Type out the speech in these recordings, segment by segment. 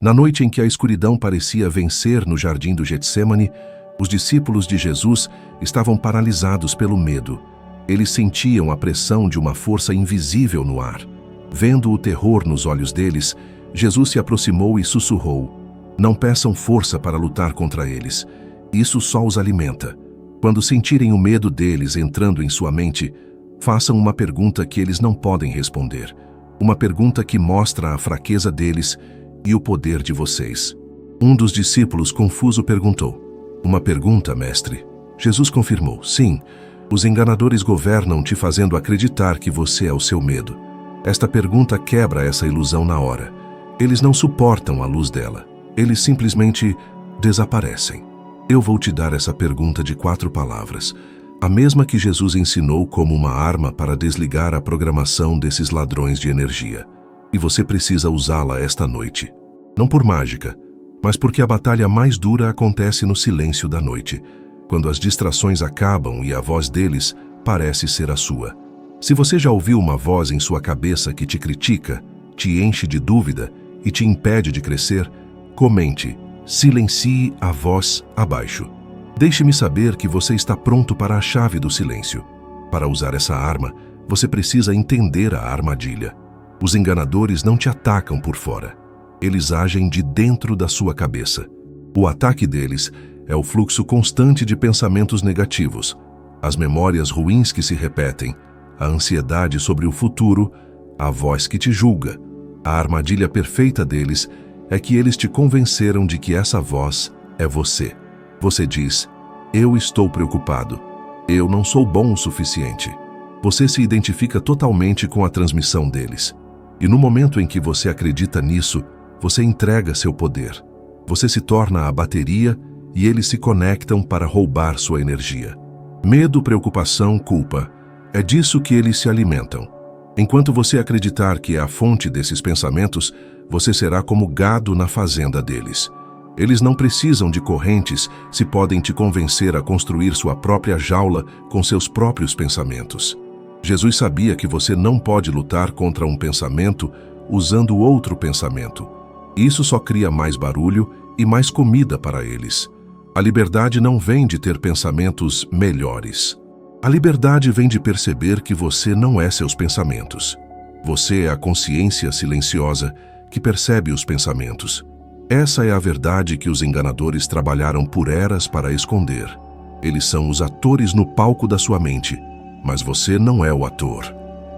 Na noite em que a escuridão parecia vencer no jardim do Getsêmani, os discípulos de Jesus estavam paralisados pelo medo. Eles sentiam a pressão de uma força invisível no ar. Vendo o terror nos olhos deles, Jesus se aproximou e sussurrou: "Não peçam força para lutar contra eles. Isso só os alimenta. Quando sentirem o medo deles entrando em sua mente, façam uma pergunta que eles não podem responder. Uma pergunta que mostra a fraqueza deles e o poder de vocês." Um dos discípulos, confuso, perguntou: "Uma pergunta, mestre?" Jesus confirmou: "Sim, os enganadores governam te fazendo acreditar que você é o seu medo. Esta pergunta quebra essa ilusão na hora. Eles não suportam a luz dela. Eles simplesmente desaparecem. Eu vou te dar essa pergunta de 4 palavras, a mesma que Jesus ensinou como uma arma para desligar a programação desses ladrões de energia. E você precisa usá-la esta noite. Não por mágica, mas porque a batalha mais dura acontece no silêncio da noite, quando as distrações acabam e a voz deles parece ser a sua. Se você já ouviu uma voz em sua cabeça que te critica, te enche de dúvida e te impede de crescer, comente, silencie a voz abaixo. Deixe-me saber que você está pronto para a chave do silêncio. Para usar essa arma, você precisa entender a armadilha. Os enganadores não te atacam por fora. Eles agem de dentro da sua cabeça. O ataque deles é o fluxo constante de pensamentos negativos, as memórias ruins que se repetem, a ansiedade sobre o futuro, a voz que te julga. A armadilha perfeita deles é que eles te convenceram de que essa voz é você. Você diz: "Eu estou preocupado. Eu não sou bom o suficiente." Você se identifica totalmente com a transmissão deles. E no momento em que você acredita nisso, você entrega seu poder. Você se torna a bateria e eles se conectam para roubar sua energia. Medo, preocupação, culpa. É disso que eles se alimentam. Enquanto você acreditar que é a fonte desses pensamentos, você será como gado na fazenda deles. Eles não precisam de correntes se podem te convencer a construir sua própria jaula com seus próprios pensamentos. Jesus sabia que você não pode lutar contra um pensamento usando outro pensamento. Isso só cria mais barulho e mais comida para eles. A liberdade não vem de ter pensamentos melhores. A liberdade vem de perceber que você não é seus pensamentos. Você é a consciência silenciosa que percebe os pensamentos. Essa é a verdade que os enganadores trabalharam por eras para esconder. Eles são os atores no palco da sua mente, mas você não é o ator.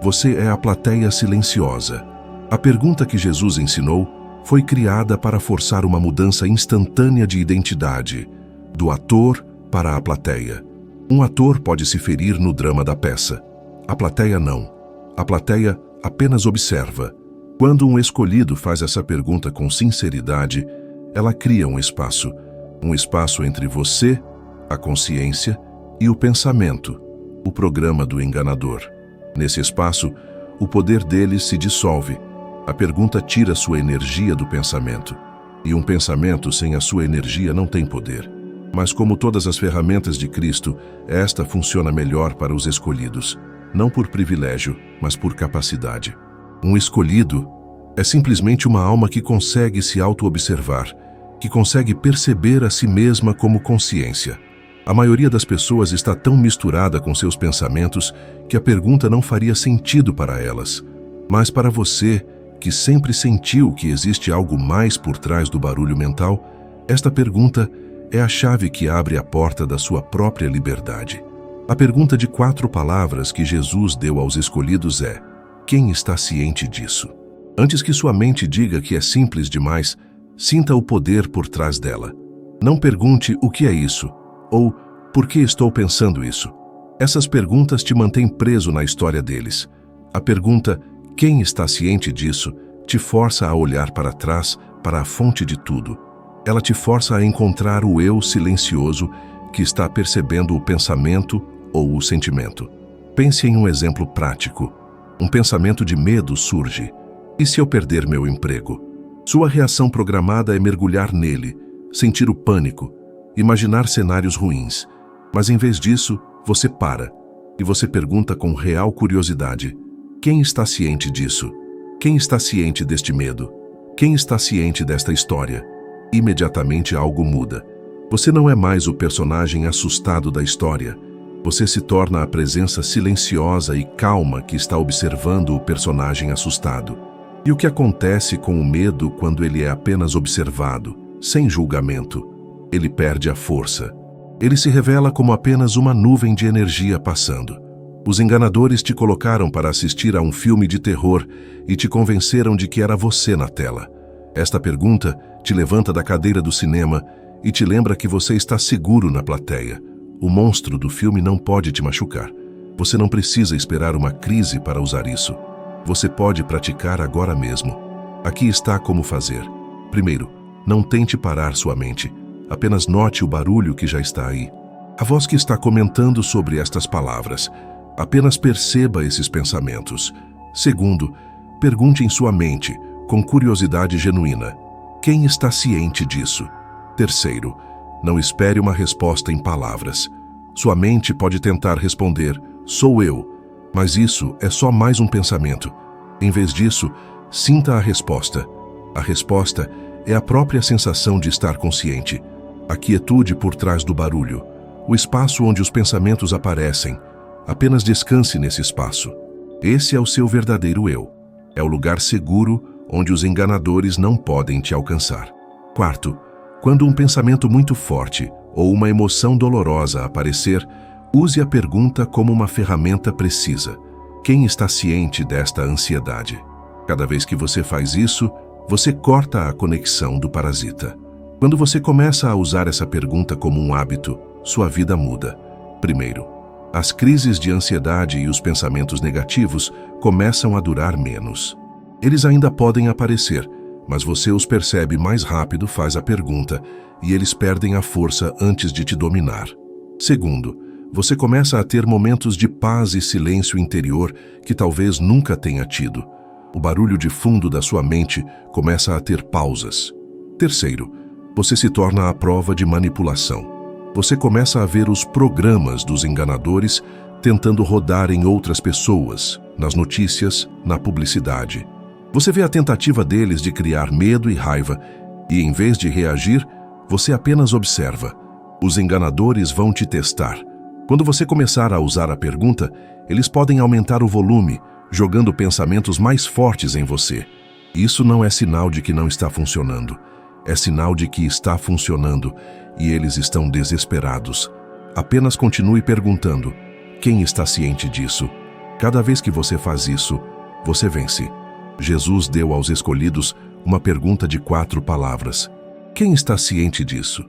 Você é a plateia silenciosa. A pergunta que Jesus ensinou foi criada para forçar uma mudança instantânea de identidade, do ator para a plateia. Um ator pode se ferir no drama da peça. A plateia não. A plateia apenas observa. Quando um escolhido faz essa pergunta com sinceridade, ela cria um espaço entre você, a consciência, e o pensamento, o programa do enganador. Nesse espaço, o poder deles se dissolve. A pergunta tira sua energia do pensamento. E um pensamento sem a sua energia não tem poder. Mas como todas as ferramentas de Cristo, esta funciona melhor para os escolhidos, não por privilégio, mas por capacidade. Um escolhido é simplesmente uma alma que consegue se auto-observar, que consegue perceber a si mesma como consciência. A maioria das pessoas está tão misturada com seus pensamentos que a pergunta não faria sentido para elas. Mas para você, que sempre sentiu que existe algo mais por trás do barulho mental, esta pergunta é a chave que abre a porta da sua própria liberdade. A pergunta de 4 palavras que Jesus deu aos escolhidos é: quem está ciente disso? Antes que sua mente diga que é simples demais, sinta o poder por trás dela. Não pergunte o que é isso, ou por que estou pensando isso. Essas perguntas te mantêm preso na história deles. A pergunta, quem está ciente disso, te força a olhar para trás, para a fonte de tudo. Ela te força a encontrar o eu silencioso que está percebendo o pensamento ou o sentimento. Pense em um exemplo prático. Um pensamento de medo surge. E se eu perder meu emprego? Sua reação programada é mergulhar nele, sentir o pânico, imaginar cenários ruins. Mas em vez disso, você para e você pergunta com real curiosidade: quem está ciente disso? Quem está ciente deste medo? Quem está ciente desta história? Imediatamente algo muda. Você não é mais o personagem assustado da história. Você se torna a presença silenciosa e calma que está observando o personagem assustado. E o que acontece com o medo quando ele é apenas observado, sem julgamento? Ele perde a força. Ele se revela como apenas uma nuvem de energia passando. Os enganadores te colocaram para assistir a um filme de terror e te convenceram de que era você na tela. Esta pergunta te levanta da cadeira do cinema e te lembra que você está seguro na plateia. O monstro do filme não pode te machucar. Você não precisa esperar uma crise para usar isso. Você pode praticar agora mesmo. Aqui está como fazer. Primeiro, não tente parar sua mente. Apenas note o barulho que já está aí. A voz que está comentando sobre estas palavras. Apenas perceba esses pensamentos. Segundo, pergunte em sua mente, com curiosidade genuína: quem está ciente disso? Terceiro, não espere uma resposta em palavras. Sua mente pode tentar responder: sou eu. Mas isso é só mais um pensamento. Em vez disso, sinta a resposta. A resposta é a própria sensação de estar consciente. A quietude por trás do barulho. O espaço onde os pensamentos aparecem. Apenas descanse nesse espaço. Esse é o seu verdadeiro eu. É o lugar seguro onde os enganadores não podem te alcançar. Quarto, quando um pensamento muito forte ou uma emoção dolorosa aparecer, use a pergunta como uma ferramenta precisa. Quem está ciente desta ansiedade? Cada vez que você faz isso, você corta a conexão do parasita. Quando você começa a usar essa pergunta como um hábito, sua vida muda. Primeiro, as crises de ansiedade e os pensamentos negativos começam a durar menos. Eles ainda podem aparecer, mas você os percebe mais rápido, faz a pergunta, e eles perdem a força antes de te dominar. Segundo, você começa a ter momentos de paz e silêncio interior que talvez nunca tenha tido. O barulho de fundo da sua mente começa a ter pausas. Terceiro, você se torna a prova de manipulação. Você começa a ver os programas dos enganadores tentando rodar em outras pessoas, nas notícias, na publicidade. Você vê a tentativa deles de criar medo e raiva e, em vez de reagir, você apenas observa. Os enganadores vão te testar. Quando você começar a usar a pergunta, eles podem aumentar o volume, jogando pensamentos mais fortes em você. Isso não é sinal de que não está funcionando. É sinal de que está funcionando e eles estão desesperados. Apenas continue perguntando: quem está ciente disso? Cada vez que você faz isso, você vence. Jesus deu aos escolhidos uma pergunta de 4 palavras. Quem está ciente disso?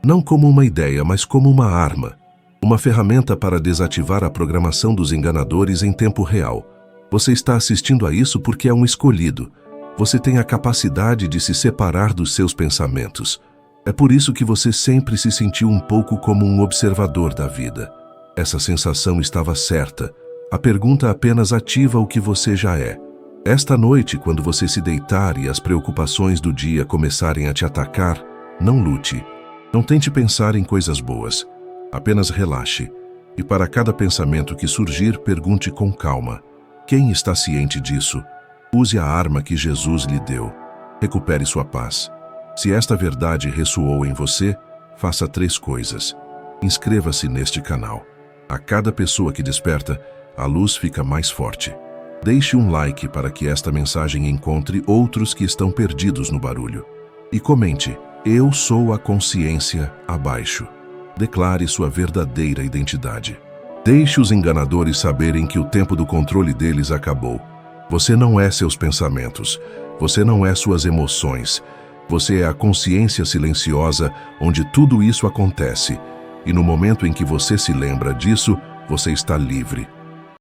Não como uma ideia, mas como uma arma. Uma ferramenta para desativar a programação dos enganadores em tempo real. Você está assistindo a isso porque é um escolhido. Você tem a capacidade de se separar dos seus pensamentos. É por isso que você sempre se sentiu um pouco como um observador da vida. Essa sensação estava certa. A pergunta apenas ativa o que você já é. Esta noite, quando você se deitar e as preocupações do dia começarem a te atacar, não lute. Não tente pensar em coisas boas. Apenas relaxe. E para cada pensamento que surgir, pergunte com calma: quem está ciente disso? Use a arma que Jesus lhe deu. Recupere sua paz. Se esta verdade ressoou em você, faça 3 coisas. Inscreva-se neste canal. A cada pessoa que desperta, a luz fica mais forte. Deixe um like para que esta mensagem encontre outros que estão perdidos no barulho. E comente: eu sou a consciência abaixo. Declare sua verdadeira identidade. Deixe os enganadores saberem que o tempo do controle deles acabou. Você não é seus pensamentos. Você não é suas emoções. Você é a consciência silenciosa onde tudo isso acontece. E no momento em que você se lembra disso, você está livre.